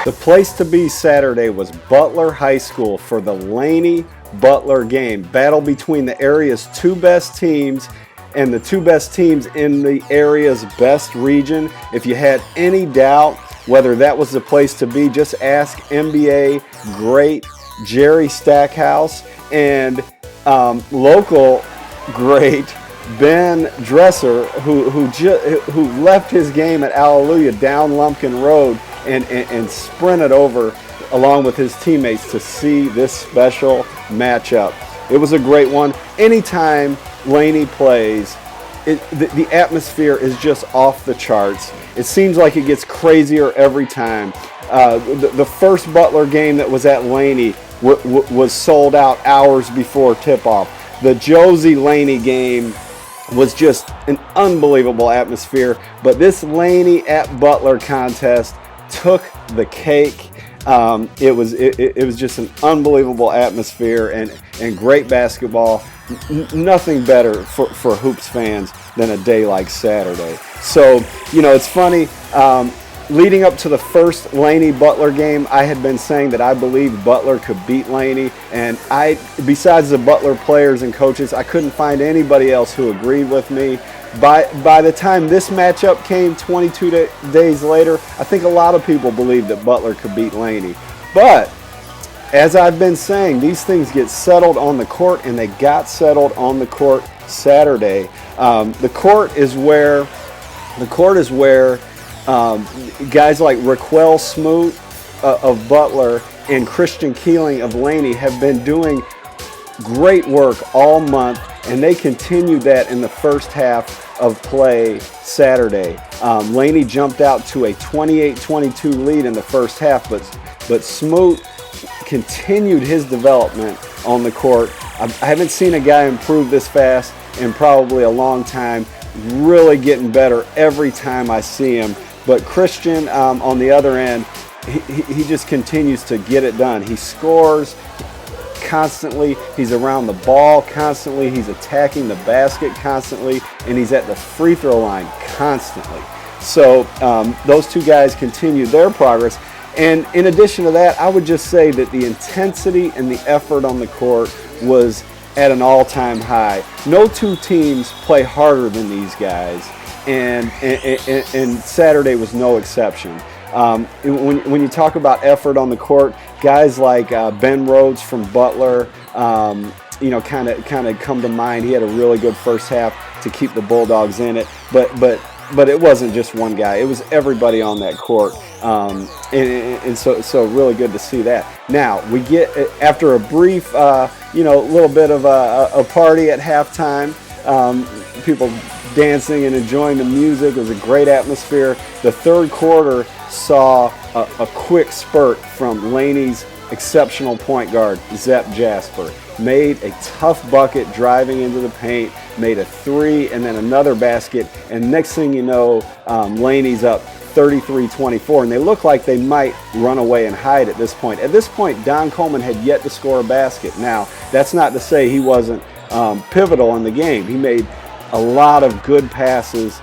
The place to be Saturday was Butler High School for the Laney Butler game. Battle between the area's two best teams and the two best teams in the area's best region. If you had any doubt whether that was the place to be, just ask NBA great Jerry Stackhouse and local great Ben Dresser, who left his game at Alleluia down Lumpkin Road and sprinted over along with his teammates to see this special matchup. It was a great one. Anytime Laney plays, the atmosphere is just off the charts. It seems like it gets crazier every time. The first Butler game that was at Laney was sold out hours before tip-off. The Josie Laney game was just an unbelievable atmosphere, but this Laney at Butler contest took the cake. It was just an unbelievable atmosphere and great basketball. Nothing better for hoops fans than a day like Saturday. So, it's funny. Leading up to the first Laney-Butler game, I had been saying that I believed Butler could beat Laney, and besides the Butler players and coaches, I couldn't find anybody else who agreed with me. By the time this matchup came 22 days later, I think a lot of people believed that Butler could beat Laney. But as I've been saying, these things get settled on the court, and they got settled on the court Saturday. The court is where guys like Raquel Smoot of Butler and Christian Keeling of Laney have been doing great work all month, and they continued that in the first half of play Saturday. Laney jumped out to a 28-22 lead in the first half, but Smoot continued his development on the court. I haven't seen a guy improve this fast in probably a long time, really getting better every time I see him. But Christian, on the other end, he just continues to get it done. He scores constantly. He's around the ball constantly. He's attacking the basket constantly, and he's at the free throw line constantly. So those two guys continue their progress. And in addition to that, I would just say that the intensity and the effort on the court was at an all-time high. No two teams play harder than these guys, and Saturday was no exception. When you talk about effort on the court, guys like Ben Rhodes from Butler, kind of come to mind. He had a really good first half to keep the Bulldogs in it, but it wasn't just one guy. It was everybody on that court, and so really good to see that. Now we get, after a brief, little bit of a party at halftime. People dancing and enjoying the music. It was a great atmosphere. The third quarter saw a quick spurt from Laney's exceptional point guard, Zep Jasper. Made a tough bucket driving into the paint, made a three and then another basket, and next thing you know, Laney's up 33-24, and they look like they might run away and hide at this point. At this point, Don Coleman had yet to score a basket. Now, that's not to say he wasn't pivotal in the game. He made a lot of good passes,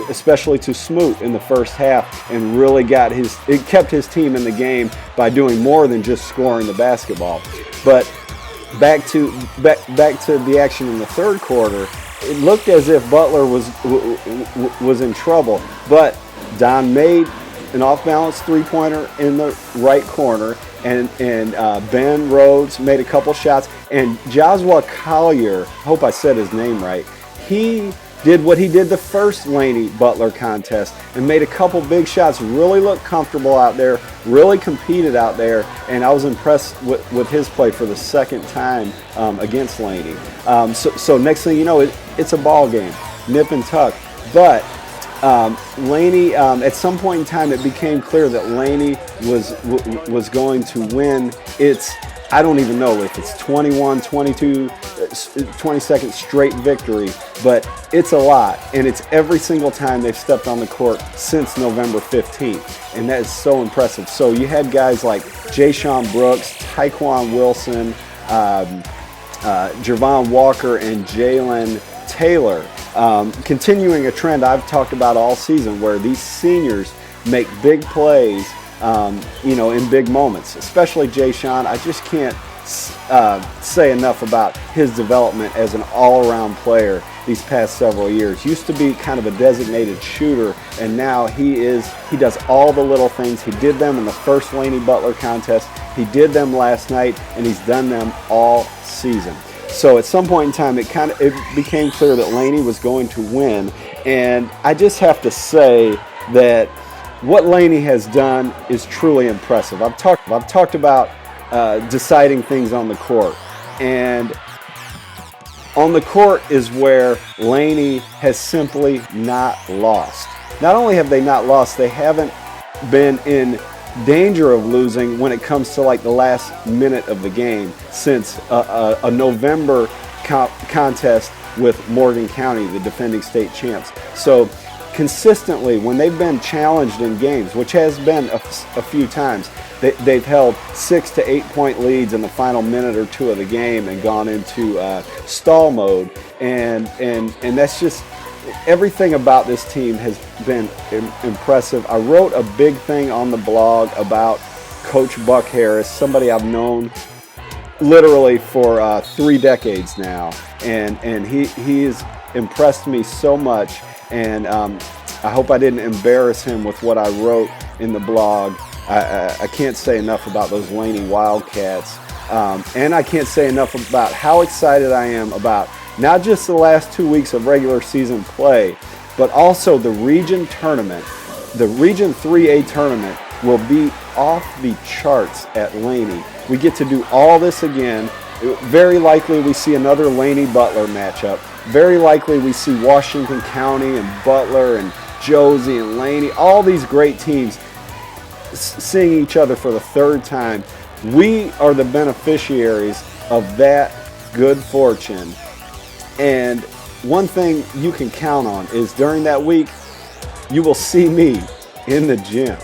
especially to Smoot in the first half, and really it kept his team in the game by doing more than just scoring the basketball. But back to the action in the third quarter, it looked as if Butler was in trouble, but Don made an off-balance three-pointer in the right corner, and Ben Rhodes made a couple shots, and Joshua Collier, hope I said his name right, he did what he did the first Laney-Butler contest and made a couple big shots, really looked comfortable out there, really competed out there, and I was impressed with his play for the second time against Laney. So next thing you know, it's a ball game, nip and tuck. But Laney, at some point in time, it became clear that Laney was going to win. I don't even know if it's 21, 22, 22nd straight victory, but it's a lot, and it's every single time they've stepped on the court since November 15th, and that is so impressive. So you had guys like Jayshawn Brooks, Tyquan Wilson, Javon Walker, and Jalen Taylor, continuing a trend I've talked about all season, where these seniors make big plays in big moments, especially Jay Sean. I just can't say enough about his development as an all-around player these past several years. Used to be kind of a designated shooter, and now he does all the little things. He did them in the first Laney Butler contest. He did them last night, and he's done them all season. So at some point in time, it became clear that Laney was going to win, and I just have to say that what Laney has done is truly impressive. I've talked about deciding things on the court, and on the court is where Laney has simply not lost. Not only have they not lost, they haven't been in danger of losing when it comes to like the last minute of the game since a November contest with Morgan County, the defending state champs. So consistently, when they've been challenged in games, which has been a few times, they've held 6 to 8 point leads in the final minute or two of the game and gone into stall mode. And that's just, everything about this team has been impressive. I wrote a big thing on the blog about Coach Buck Harris, somebody I've known literally for 3 decades now, and he has impressed me so much. And I hope I didn't embarrass him with what I wrote in the blog. I can't say enough about those Laney Wildcats. And I can't say enough about how excited I am about not just the last 2 weeks of regular season play, but also the region tournament. The Region 3A tournament will be off the charts at Laney. We get to do all this again. Very likely we see another Laney-Butler matchup. Very likely we see Washington County and Butler and Josie and Laney, all these great teams seeing each other for the 3rd time. We are the beneficiaries of that good fortune. And one thing you can count on is during that week, you will see me in the gym.